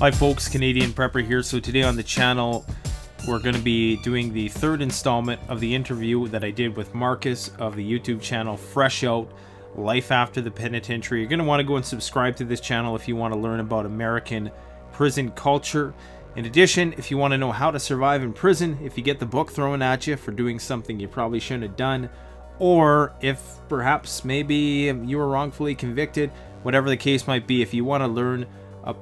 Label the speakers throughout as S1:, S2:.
S1: Hi folks, Canadian Prepper here. So today on the channel we're going to be doing the third installment of the interview that I did with Marcus of the YouTube channel Fresh Out, Life After the Penitentiary. You're going to want to go and subscribe to this channel if you want to learn about American prison culture. In addition, if you want to know how to survive in prison, if you get the book thrown at you for doing something you probably shouldn't have done, or if perhaps maybe you were wrongfully convicted, whatever the case might be, if you want to learn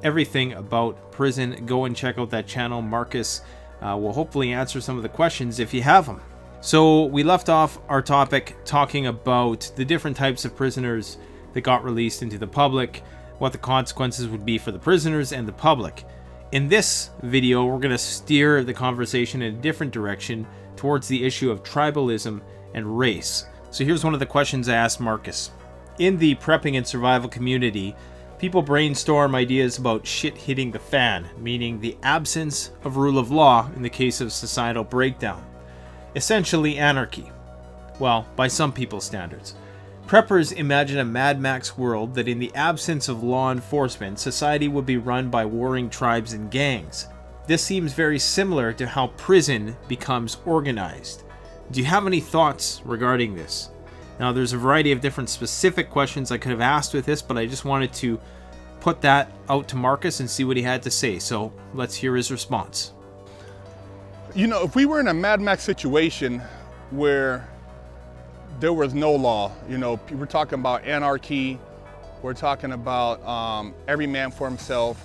S1: everything about prison, go and check out that channel. Marcus will hopefully answer some of the questions if you have them. So we left off our topic talking about the different types of prisoners that got released into the public, what the consequences would be for the prisoners and the public. In this video, we're going to steer the conversation in a different direction towards the issue of tribalism and race. So here's one of the questions I asked Marcus. In the prepping and survival community, people brainstorm ideas about shit hitting the fan, meaning the absence of rule of law in the case of societal breakdown. Essentially anarchy. Well, by some people's standards. Preppers imagine a Mad Max world that in the absence of law enforcement, society would be run by warring tribes and gangs. This seems very similar to how prison becomes organized. Do you have any thoughts regarding this? Now, there's a variety of different specific questions I could have asked with this, but I just wanted to put that out to Marcus and see what he had to say. So let's hear his response.
S2: You know, if we were in a Mad Max situation where there was no law, you know, we're talking about anarchy, we're talking about every man for himself,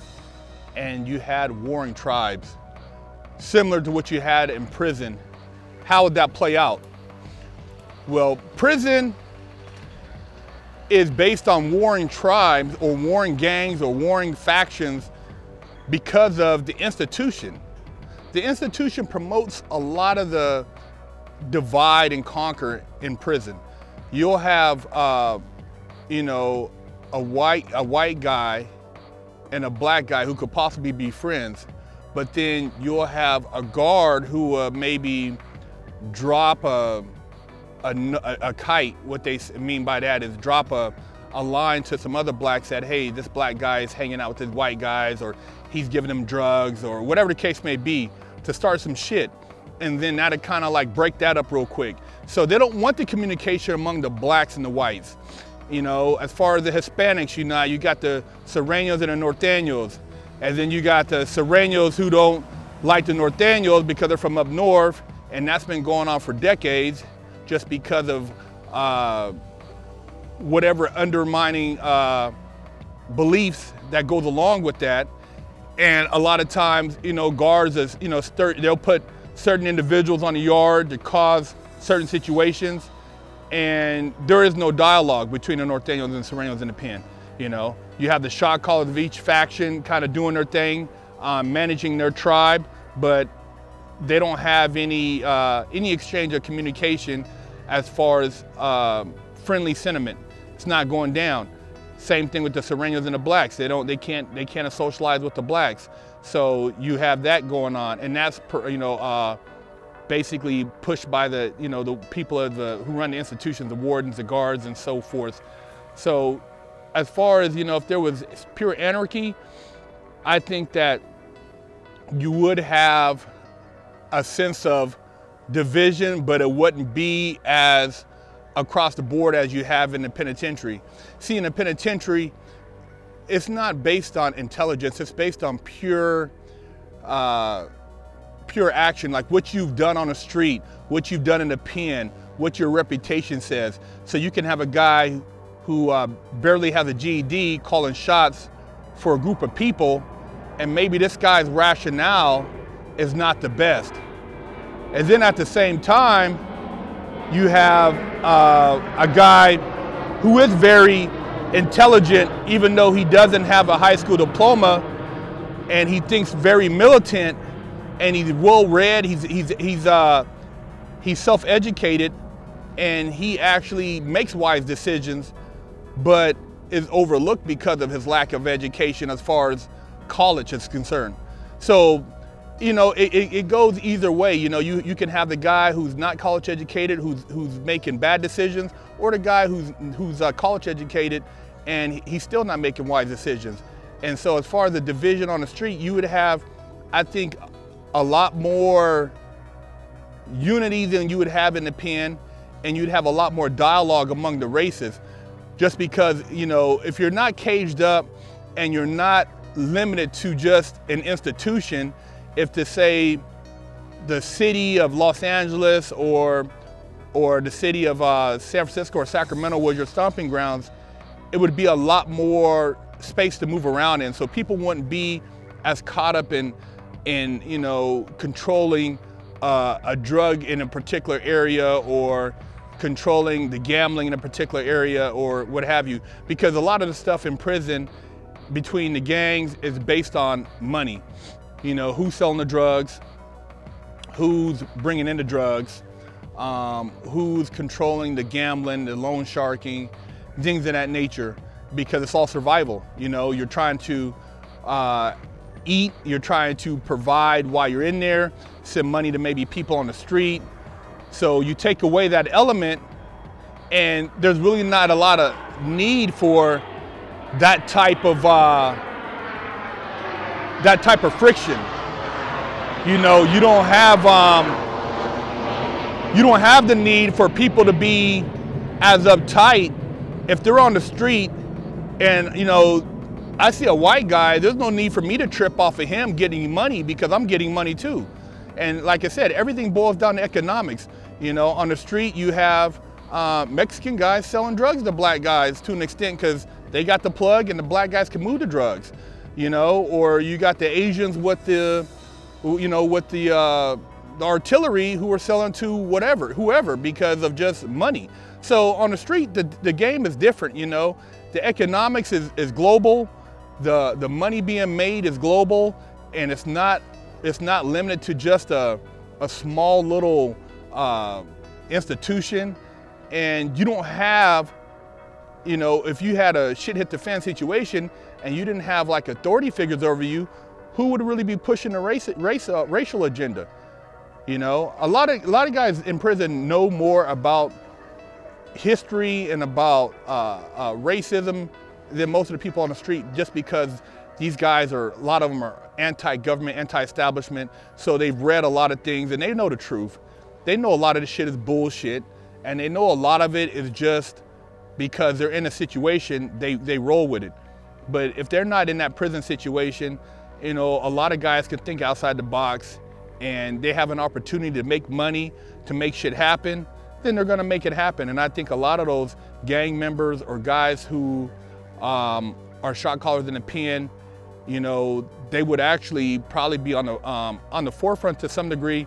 S2: and you had warring tribes, similar to what you had in prison, how would that play out? Well, prison is based on warring tribes or warring gangs or warring factions because of the institution. The institution promotes a lot of the divide and conquer in prison. You'll have, you know, a white guy and a black guy who could possibly be friends, but then you'll have a guard who maybe drop a kite. What they mean by that is drop a line to some other blacks that, hey, this black guy is hanging out with his white guys, or he's giving them drugs, or whatever the case may be, to start some shit. And then that'll kind of like break that up real quick. So they don't want the communication among the blacks and the whites. You know, as far as the Hispanics, you got the Sureños and the Norteños. And then you got the Sureños who don't like the Norteños because they're from up north. And that's been going on for decades, just because of whatever undermining beliefs that goes along with that. And a lot of times, you know, guards, you know, they'll put certain individuals on the yard to cause certain situations, and there is no dialogue between the Norteños and the Sureños in the pen. You know, you have the shot callers of each faction kind of doing their thing, managing their tribe, but they don't have any exchange of communication as far as friendly sentiment. It's not going down. Same thing with the Sureños and the blacks. They can't socialize with the blacks. So you have that going on, and that's basically pushed by the the people who run the institutions, the wardens, the guards, and so forth. So as far as if there was pure anarchy, I think that you would have a sense of division, but it wouldn't be as across the board as you have in the penitentiary. See, in the penitentiary, it's not based on intelligence, it's based on pure action, like what you've done on the street, what you've done in the pen, what your reputation says. So you can have a guy who barely has a GED calling shots for a group of people, and maybe this guy's rationale is not the best. And then at the same time, you have a guy who is very intelligent, even though he doesn't have a high school diploma, and he thinks very militant, and he's well-read, he's self-educated, and he actually makes wise decisions, but is overlooked because of his lack of education as far as college is concerned. So, it goes either way. You can have the guy who's not college educated, who's making bad decisions, or the guy who's college educated and he's still not making wise decisions. And so as far as the division on the street, you would have, I think, a lot more unity than you would have in the pen, and you'd have a lot more dialogue among the races. Just because, you know, if you're not caged up and you're not limited to just an institution, if to say the city of Los Angeles or the city of San Francisco or Sacramento was your stomping grounds, it would be a lot more space to move around in. So people wouldn't be as caught up in you know, controlling a drug in a particular area or controlling the gambling in a particular area or what have you. Because a lot of the stuff in prison between the gangs is based on money. You know, who's selling the drugs, who's bringing in the drugs, who's controlling the gambling, the loan sharking, things of that nature, because it's all survival. You know, you're trying to eat, you're trying to provide while you're in there, send money to maybe people on the street. So you take away that element and there's really not a lot of need for that type of friction. You know, you don't have the need for people to be as uptight if they're on the street and, you know, I see a white guy, there's no need for me to trip off of him getting money because I'm getting money too. And like I said, everything boils down to economics. You know, on the street you have Mexican guys selling drugs to black guys to an extent because they got the plug and the black guys can move the drugs. You know, or you got the Asians with the, you know, with the artillery who are selling to whoever because of just money. So on the street, the game is different, you know. The economics is global, the money being made is global, and it's not limited to just a small little institution. And you don't have, you know, if you had a shit hit the fan situation and you didn't have like authority figures over you, who would really be pushing the racial agenda? You know, a lot of guys in prison know more about history and about racism than most of the people on the street, just because these guys a lot of them are anti-government, anti-establishment, so they've read a lot of things and they know the truth. They know a lot of this shit is bullshit, and they know a lot of it is just because they're in a situation, they roll with it. But if they're not in that prison situation, you know, a lot of guys can think outside the box and they have an opportunity to make money, to make shit happen, then they're gonna make it happen. And I think a lot of those gang members or guys who are shot callers in the pen, you know, they would actually probably be on the forefront to some degree.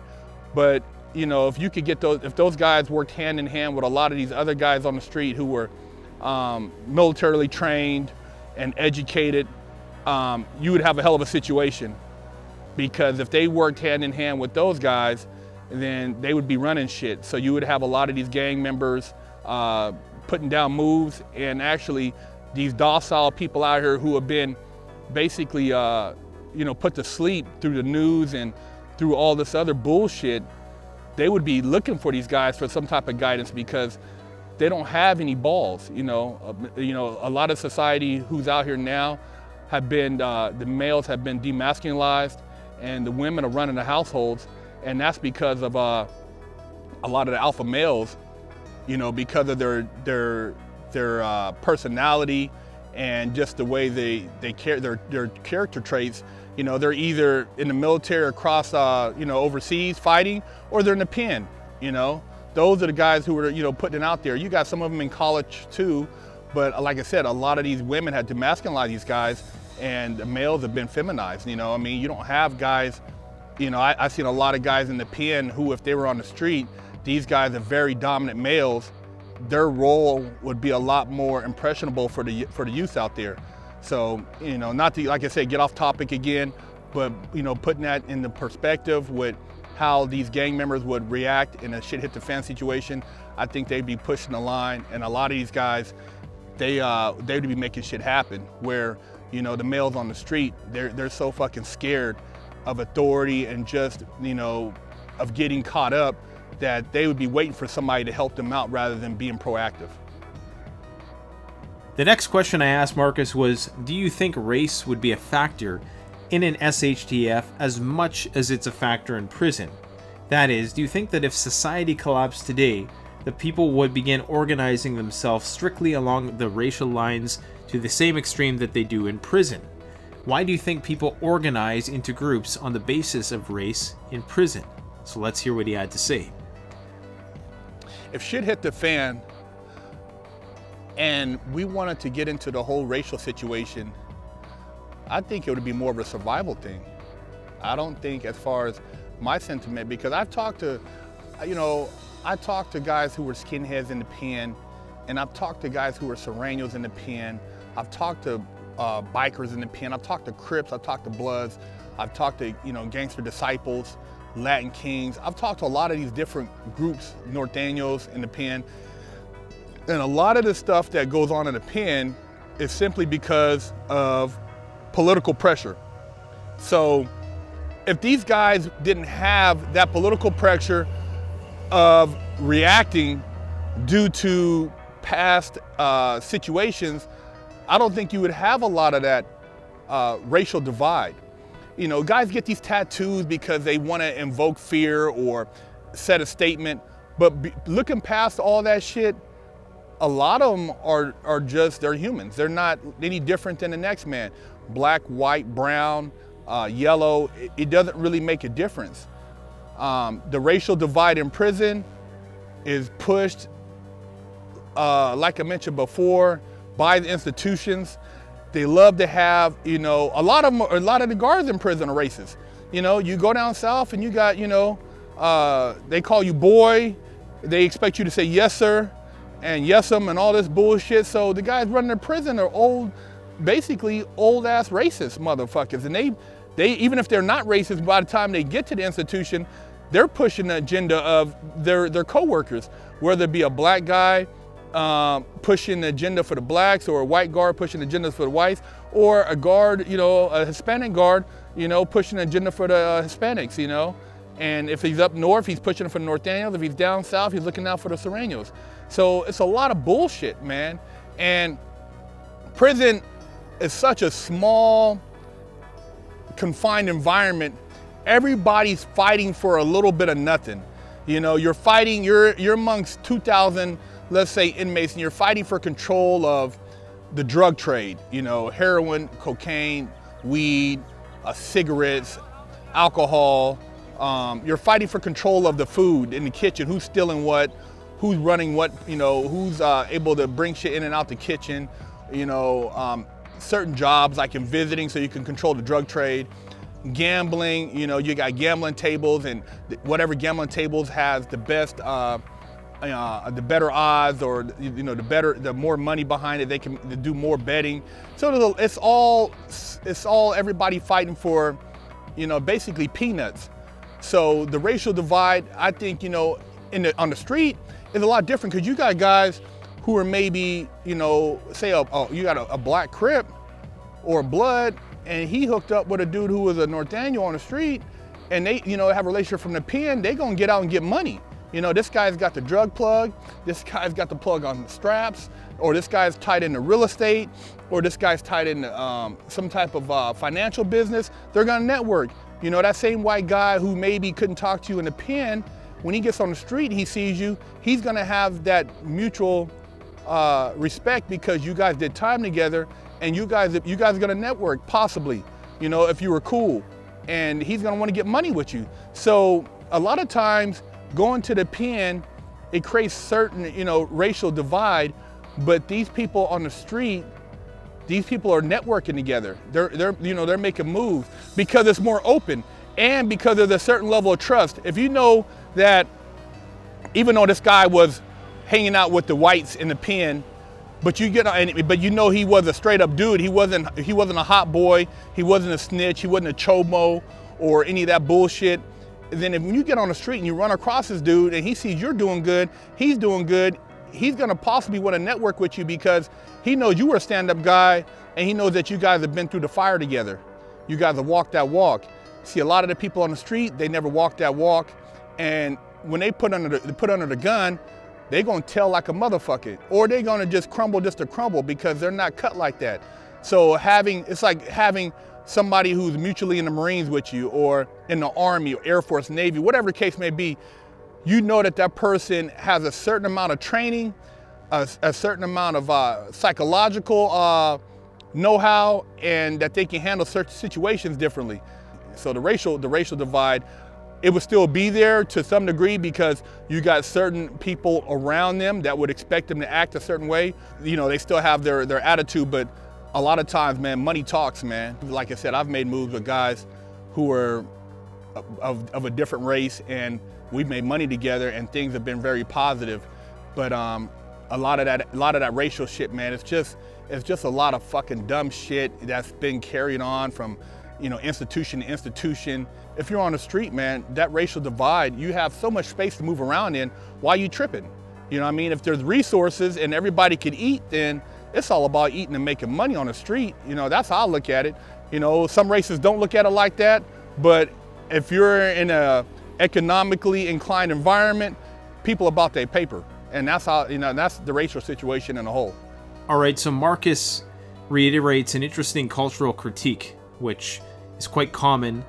S2: But you know, if you could get if those guys worked hand in hand with a lot of these other guys on the street who were militarily trained and educated, you would have a hell of a situation. Because if they worked hand in hand with those guys, then they would be running shit. So you would have a lot of these gang members putting down moves, and actually these docile people out here who have been basically you know, put to sleep through the news and through all this other bullshit, they would be looking for these guys for some type of guidance because they don't have any balls. You know, a lot of society who's out here now have been, the males have been demasculinized and the women are running the households, and that's because of a lot of the alpha males, you know, because of their personality and just the way they care, their character traits. You know, they're either in the military across, you know, overseas fighting, or they're in the pen. You know, those are the guys who are, you know, putting it out there. You got some of them in college too, but like I said, a lot of these women had demasculinized these guys, and the males have been feminized. You know, I mean, you don't have guys. You know, I've seen a lot of guys in the pen who, if they were on the street, these guys are very dominant males. Their role would be a lot more impressionable for the youth out there. So, you know, not to, like I said, get off topic again, but, you know, putting that in the perspective with how these gang members would react in a shit hit the fan situation, I think they'd be pushing the line. And a lot of these guys, they'd be making shit happen where, you know, the males on the street, they're so fucking scared of authority and just, you know, of getting caught up, that they would be waiting for somebody to help them out rather than being proactive.
S1: The next question I asked Marcus was, do you think race would be a factor in an SHTF as much as it's a factor in prison? That is, do you think that if society collapsed today, the people would begin organizing themselves strictly along the racial lines to the same extreme that they do in prison? Why do you think people organize into groups on the basis of race in prison? So let's hear what he had to say.
S2: If shit hit the fan and we wanted to get into the whole racial situation, I think it would be more of a survival thing. I don't think, as far as my sentiment, because I've talked to, I talked to guys who were skinheads in the pen, and I've talked to guys who were Serranos in the pen. I've talked to bikers in the pen. I've talked to Crips. I've talked to Bloods. I've talked to, Gangster Disciples, Latin Kings. I've talked to a lot of these different groups, Norteños in the pen. And a lot of the stuff that goes on in the pen is simply because of political pressure. So if these guys didn't have that political pressure of reacting due to past situations, I don't think you would have a lot of that racial divide. Guys get these tattoos because they want to invoke fear or set a statement, but looking past all that shit, a lot of them are just, they're humans. They're not any different than the next man. Black, white, brown, yellow, it doesn't really make a difference. The racial divide in prison is pushed, like I mentioned before, by the institutions. They love to have, a lot of the guards in prison are racist. You go down south and you got, they call you boy. They expect you to say yes, sir, and yes'm and all this bullshit. So the guys running the prison are old, basically old ass racist motherfuckers. And they even if they're not racist, by the time they get to the institution, they're pushing the agenda of their coworkers, whether it be a black guy pushing the agenda for the blacks, or a white guard pushing the agenda for the whites, or a guard, a Hispanic guard, pushing the agenda for the Hispanics, And if he's up north, he's pushing it for the Norteños. If he's down south, he's looking out for the Serranos. So it's a lot of bullshit, man. And prison is such a small, confined environment. Everybody's fighting for a little bit of nothing. You're fighting, you're amongst 2,000, let's say, inmates, and you're fighting for control of the drug trade, heroin, cocaine, weed, cigarettes, alcohol. You're fighting for control of the food in the kitchen, who's stealing what, who's running what, who's able to bring shit in and out the kitchen, certain jobs like in visiting, so you can control the drug trade. Gambling, you got gambling tables, and whatever gambling tables has the best, the better odds, or the more money behind it, they can do more betting. So it's all everybody fighting for, basically peanuts. So the racial divide, I think, on the street is a lot different, because you got guys who are maybe, say you got a black Crip or a Blood, and he hooked up with a dude who was a Norteño on the street, and they, have a relationship from the pen, they gonna get out and get money. This guy's got the drug plug, this guy's got the plug on the straps, or this guy's tied into real estate, or this guy's tied into some type of financial business. They're gonna network. That same white guy who maybe couldn't talk to you in the pen, when he gets on the street, he sees you, he's gonna have that mutual respect, because you guys did time together, and you guys are gonna network, possibly, if you were cool, and he's gonna wanna get money with you. So a lot of times, going to the pen, it creates certain, racial divide, but these people on the street, these people are networking together. They're making moves because it's more open, and because there's a certain level of trust. If you know that, even though this guy was hanging out with the whites in the pen, but he was a straight up dude. He wasn't a hot boy. He wasn't a snitch. He wasn't a chomo or any of that bullshit. Then when you get on the street and you run across this dude and he sees you're doing good, he's doing good, he's gonna possibly want to network with you, because he knows you were a stand-up guy, and he knows that you guys have been through the fire together. You guys have walked that walk. See, a lot of the people on the street, they never walked that walk, and when they put under the gun, they're gonna tell like a motherfucker, or they're gonna just crumble just to crumble because they're not cut like that. So it's like having somebody who's mutually in the Marines with you, or in the Army, or Air Force, Navy, whatever the case may be. You know that that person has a certain amount of training, a certain amount of psychological know-how, and that they can handle certain situations differently. So the racial divide, it would still be there to some degree because you got certain people around them that would expect them to act a certain way. You know, they still have their attitude, but a lot of times, man, money talks, man. Like I said, I've made moves with guys who are of a different race, and we've made money together, and things have been very positive. But a lot of that racial shit, man, it's just a lot of fucking dumb shit that's been carried on from, you know, institution to institution. If you're on the street, man, that racial divide, you have so much space to move around in. Why are you tripping? You know what I mean? If there's resources and everybody can eat, then it's all about eating and making money on the street. You know, that's how I look at it. You know, some races don't look at it like that, but if you're in a economically inclined environment, people about their paper. And that's how, you know, that's the racial situation in a whole.
S1: All right, so Marcus reiterates an interesting cultural critique, which is quite common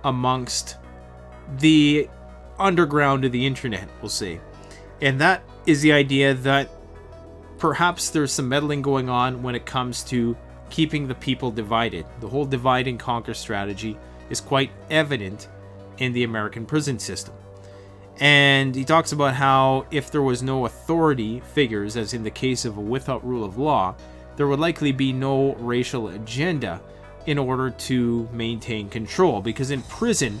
S1: amongst the underground of the internet, we'll say. And that is the idea that perhaps there's some meddling going on when it comes to keeping the people divided. The whole divide and conquer strategy is quite evident in the American prison system. And he talks about how if there was no authority figures, as in the case of a without rule of law, there would likely be no racial agenda in order to maintain control. Because in prison,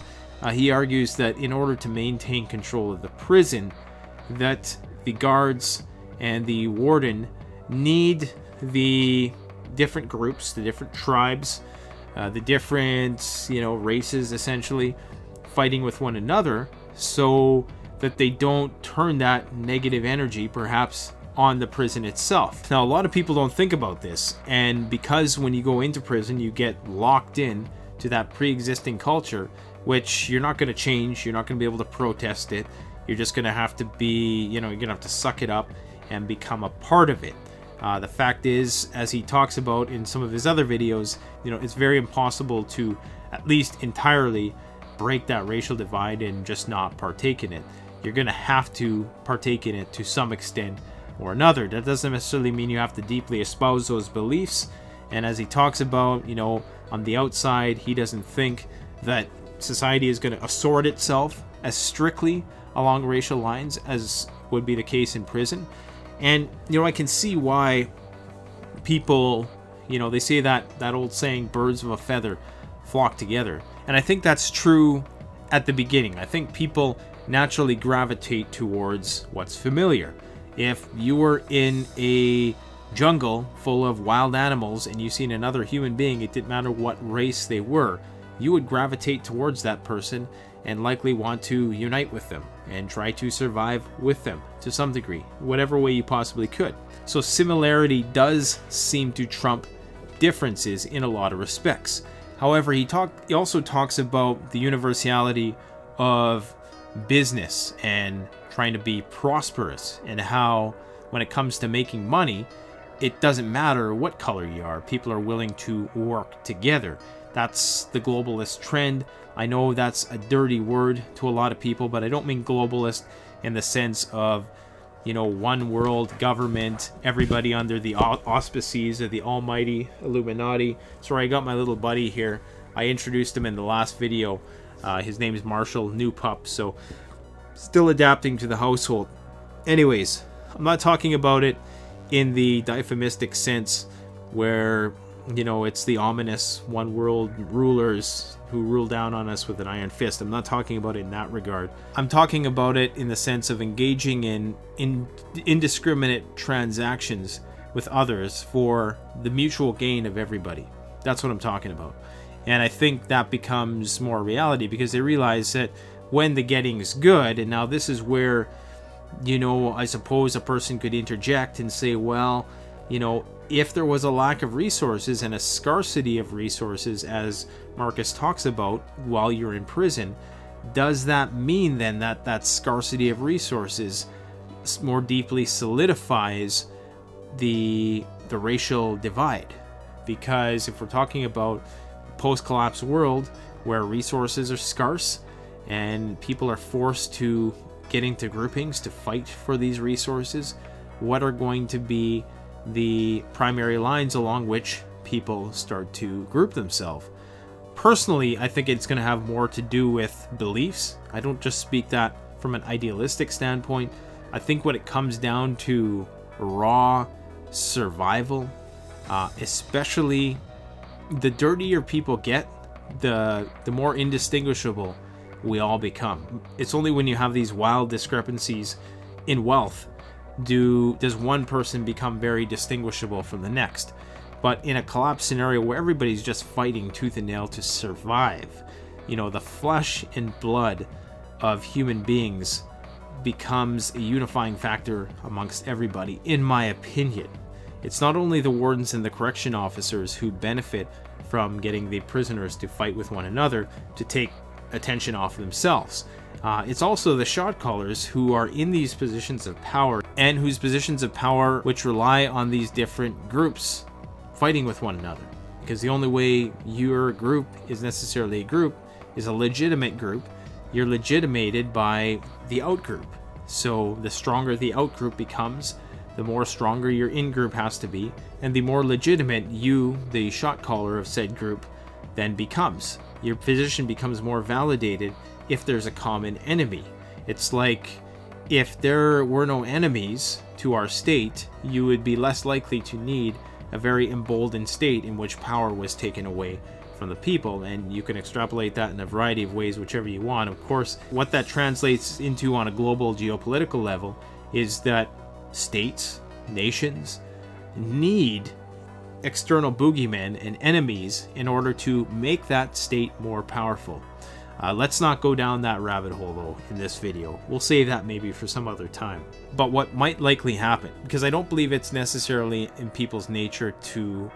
S1: he argues that in order to maintain control of the prison, that the guards and the warden need the different groups, the different tribes, the different, you know, races essentially fighting with one another, so that they don't turn that negative energy perhaps on the prison itself. Now, a lot of people don't think about this, and because when you go into prison you get locked in to that pre-existing culture, which you're not going to change, you're not going to be able to protest it, you're just going to have to be, you know, you're going to have to suck it up and become a part of it. The fact is, as he talks about in some of his other videos, you know, it's very impossible to at least entirely break that racial divide and just not partake in it. You're going to have to partake in it to some extent or another. That doesn't necessarily mean you have to deeply espouse those beliefs. And as he talks about, you know, on the outside, he doesn't think that society is going to assort itself as strictly along racial lines as would be the case in prison. And, you know, I can see why people, you know, they say that old saying, birds of a feather flock together. And I think that's true at the beginning. I think people naturally gravitate towards what's familiar. If you were in a jungle full of wild animals and you seen another human being, it didn't matter what race they were, you would gravitate towards that person and likely want to unite with them and try to survive with them to some degree, whatever way you possibly could. So similarity does seem to trump differences in a lot of respects. However, he also talks about the universality of business and trying to be prosperous, and how when it comes to making money, it doesn't matter what color you are, people are willing to work together. That's the globalist trend. I know that's a dirty word to a lot of people, but I don't mean globalist in the sense of, you know, one world government, everybody under the auspices of the almighty Illuminati. Sorry, I got my little buddy here. I introduced him in the last video. His name is Marshall, new pup, so still adapting to the household. Anyways, I'm not talking about it in the diaphomistic sense where, you know, it's the ominous one world rulers who rule down on us with an iron fist. I'm not talking about it in that regard. I'm talking about it in the sense of engaging in indiscriminate transactions with others for the mutual gain of everybody. That's what I'm talking about. And I think that becomes more reality because they realize that when the getting's good, and now this is where, you know, I suppose a person could interject and say, well, you know, if there was a lack of resources and a scarcity of resources, as Marcus talks about while you're in prison, does that mean then that that scarcity of resources more deeply solidifies the racial divide. Because if we're talking about post-collapse world where resources are scarce and people are forced to get into groupings to fight for these resources, what are going to be the primary lines along which people start to group themselves? Personally, I think it's going to have more to do with beliefs. I don't just speak that from an idealistic standpoint. I think when it comes down to raw survival, especially the dirtier people get, the more indistinguishable we all become. It's only when you have these wild discrepancies in wealth does one person become very distinguishable from the next. But in a collapse scenario where everybody's just fighting tooth and nail to survive, you know, the flesh and blood of human beings becomes a unifying factor amongst everybody, in my opinion. It's not only the wardens and the correction officers who benefit from getting the prisoners to fight with one another to take attention off themselves. It's also the shot callers who are in these positions of power, and whose positions of power which rely on these different groups fighting with one another. Because the only way your group is necessarily a group is a legitimate group. You're legitimated by the outgroup. So the stronger the outgroup becomes, the more stronger your in-group has to be, and the more legitimate you, the shot caller of said group, then becomes. Your position becomes more validated if there's a common enemy. It's like if there were no enemies to our state, you would be less likely to need a very emboldened state in which power was taken away from the people. And you can extrapolate that in a variety of ways, whichever you want. Of course, what that translates into on a global geopolitical level is that states, nations, need external boogeymen and enemies in order to make that state more powerful. Let's not go down that rabbit hole though in this video. We'll save that maybe for some other time. But what might likely happen, because I don't believe it's necessarily in people's nature to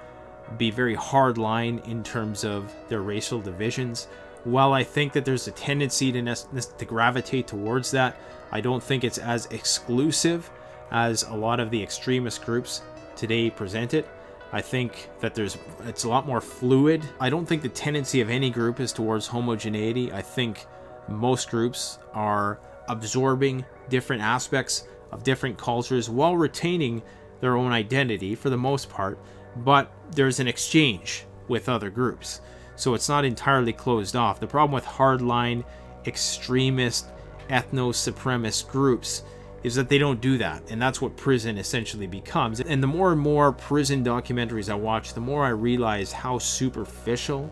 S1: be very hard line in terms of their racial divisions. While I think that there's a tendency to gravitate towards that, I don't think it's as exclusive as a lot of the extremist groups today present it. I think that it's a lot more fluid. I don't think the tendency of any group is towards homogeneity. I think most groups are absorbing different aspects of different cultures while retaining their own identity for the most part, but there's an exchange with other groups. So it's not entirely closed off. The problem with hardline, extremist, ethno-supremacist groups is that they don't do that, and that's what prison essentially becomes. And the more and more prison documentaries I watch, the more I realize how superficial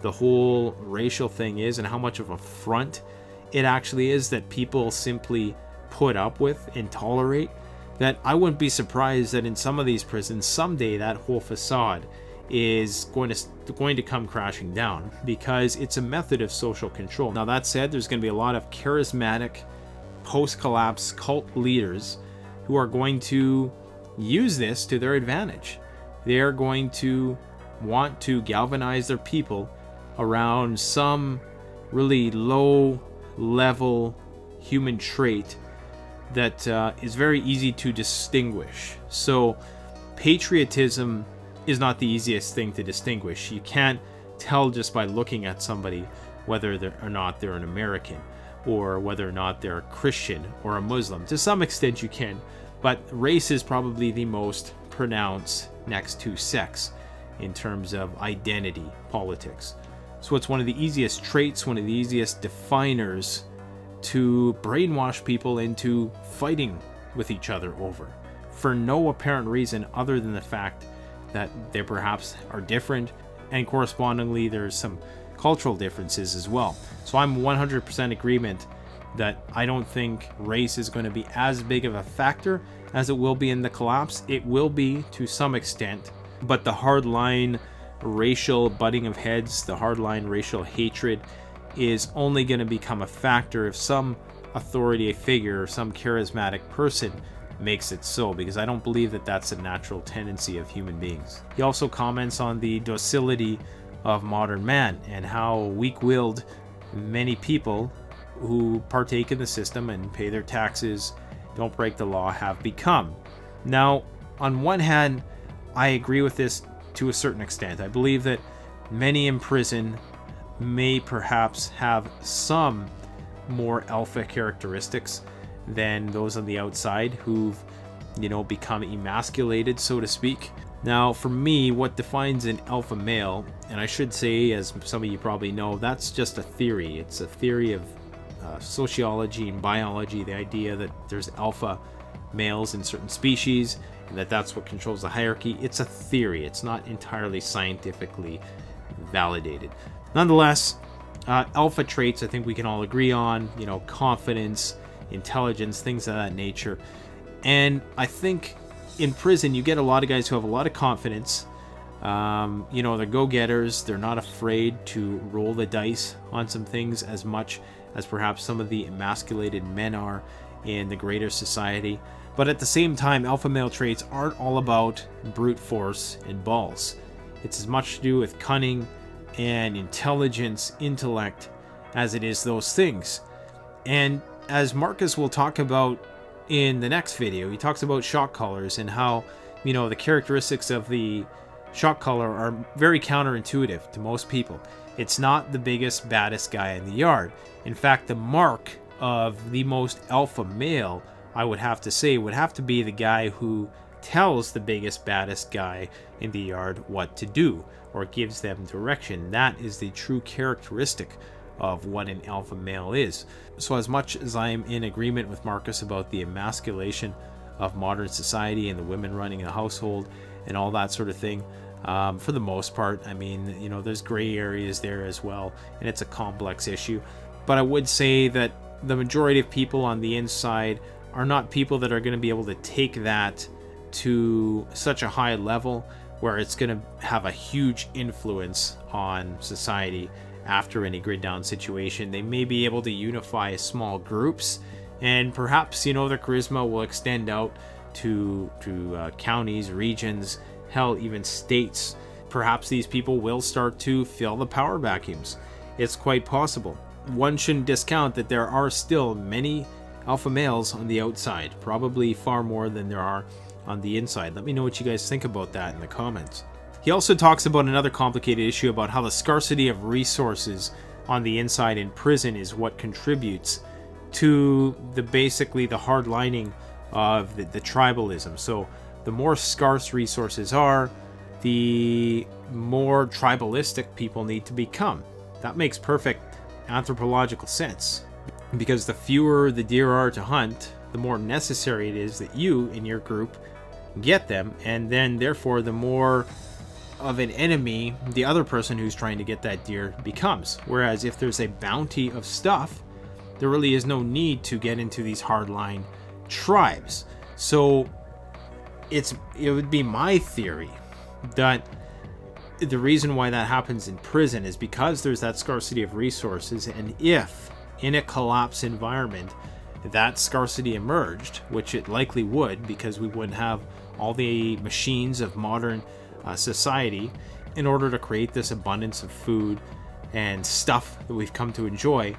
S1: the whole racial thing is and how much of a front it actually is that people simply put up with and tolerate, that I wouldn't be surprised that in some of these prisons someday that whole facade is going to come crashing down, because it's a method of social control. Now that said, there's going to be a lot of charismatic post-collapse cult leaders who are going to use this to their advantage. They're going to want to galvanize their people around some really low-level human trait that is very easy to distinguish. So patriotism is not the easiest thing to distinguish. You can't tell just by looking at somebody whether or not they're an American, or whether or not they're a Christian or a Muslim. To some extent you can, but race is probably the most pronounced next to sex in terms of identity politics. So it's one of the easiest traits, one of the easiest definers to brainwash people into fighting with each other over, for no apparent reason other than the fact that they perhaps are different, and correspondingly there's some cultural differences as well. So I'm 100% agreement that I don't think race is going to be as big of a factor as it will be in the collapse. It will be to some extent, but the hardline racial butting of heads, the hardline racial hatred is only going to become a factor if some authority figure or some charismatic person makes it so, because I don't believe that that's a natural tendency of human beings. He also comments on the docility of modern man and how weak-willed many people who partake in the system and pay their taxes don't break the law have become. Now, on one hand, I agree with this to a certain extent. I believe that many in prison may perhaps have some more alpha characteristics than those on the outside who've, you know, become emasculated, so to speak. Now, for me, what defines an alpha male, and I should say, as some of you probably know, that's just a theory. It's a theory of sociology and biology, the idea that there's alpha males in certain species and that's what controls the hierarchy. It's a theory. It's not entirely scientifically validated. Nonetheless, alpha traits I think we can all agree on, you know, confidence, intelligence, things of that nature. And I think in prison you get a lot of guys who have a lot of confidence. You know, they're go-getters. They're not afraid to roll the dice on some things as much as perhaps some of the emasculated men are in the greater society. But at the same time, alpha male traits aren't all about brute force and balls. It's as much to do with cunning and intelligence, intellect, as it is those things. And as Marcus will talk about in the next video, he talks about shock collars and how, you know, the characteristics of the shock collar are very counterintuitive to most people. It's not the biggest, baddest guy in the yard. In fact, the mark of the most alpha male, I would have to say, would have to be the guy who tells the biggest, baddest guy in the yard what to do, or gives them direction. That is the true characteristic of what an alpha male is. So as much as I'm in agreement with Marcus about the emasculation of modern society and the women running a household and all that sort of thing, for the most part, I mean, you know, there's gray areas there as well, and it's a complex issue. But I would say that the majority of people on the inside are not people that are going to be able to take that to such a high level where it's going to have a huge influence on society after any grid down situation. They may be able to unify small groups, and perhaps, you know, their charisma will extend out to counties, regions, hell, even states. Perhaps these people will start to fill the power vacuums. It's quite possible. One shouldn't discount that there are still many alpha males on the outside, probably far more than there are on the inside. Let me know what you guys think about that in the comments. He also talks about another complicated issue about how the scarcity of resources on the inside in prison is what contributes to basically the hard lining of the tribalism. So the more scarce resources are, the more tribalistic people need to become. That makes perfect anthropological sense, because the fewer the deer are to hunt, the more necessary it is that you in your group get them, and then therefore the more of an enemy the other person who's trying to get that deer becomes. Whereas if there's a bounty of stuff, there really is no need to get into these hardline tribes. So it would be my theory that the reason why that happens in prison is because there's that scarcity of resources, and if in a collapse environment that scarcity emerged, which it likely would, because we wouldn't have all the machines of modern society in order to create this abundance of food and stuff that we've come to enjoy,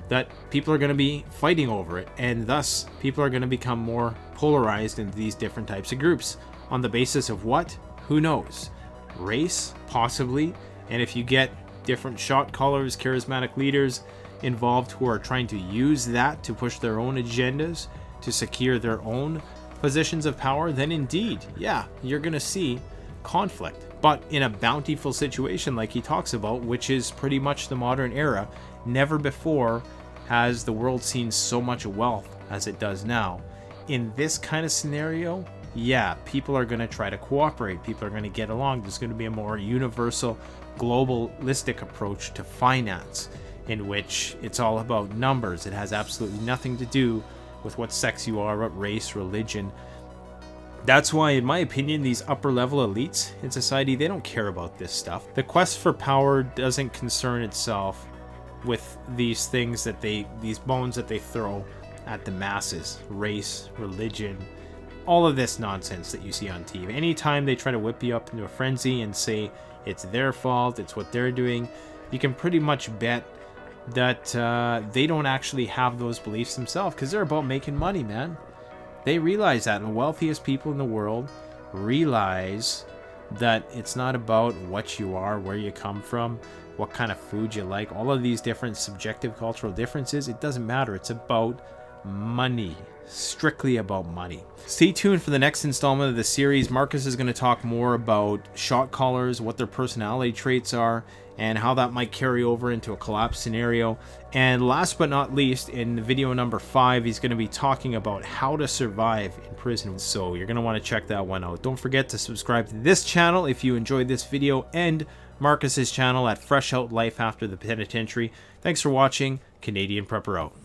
S1: that people are going to be fighting over it, and thus people are going to become more polarized into these different types of groups on the basis of what? Who knows? Race, possibly. And if you get different shot callers, charismatic leaders involved who are trying to use that to push their own agendas, to secure their own positions of power, then indeed, yeah, you're going to see conflict. But in a bountiful situation like he talks about, which is pretty much the modern era, never before has the world seen so much wealth as it does now. In this kind of scenario, yeah, people are going to try to cooperate. People are going to get along. There's going to be a more universal, globalistic approach to finance, in which it's all about numbers. It has absolutely nothing to do with what sex you are, what race, religion. That's why, in my opinion, these upper-level elites in society, they don't care about this stuff. The quest for power doesn't concern itself with these things that these bones that they throw at the masses. Race, religion, all of this nonsense that you see on TV. Anytime they try to whip you up into a frenzy and say it's their fault, it's what they're doing, you can pretty much bet that they don't actually have those beliefs themselves, because they're about making money, man. They realize that, and the wealthiest people in the world realize that it's not about what you are, where you come from, what kind of food you like, all of these different subjective cultural differences. It doesn't matter. It's about money, strictly about money. Stay tuned for the next installment of the series. Marcus is going to talk more about shot callers, what their personality traits are, and how that might carry over into a collapse scenario. And last but not least, in video number 5, he's going to be talking about how to survive in prison. So you're going to want to check that one out. Don't forget to subscribe to this channel if you enjoyed this video, and Marcus's channel at Fresh Out Life After the Penitentiary. Thanks for watching. Canadian Prepper out.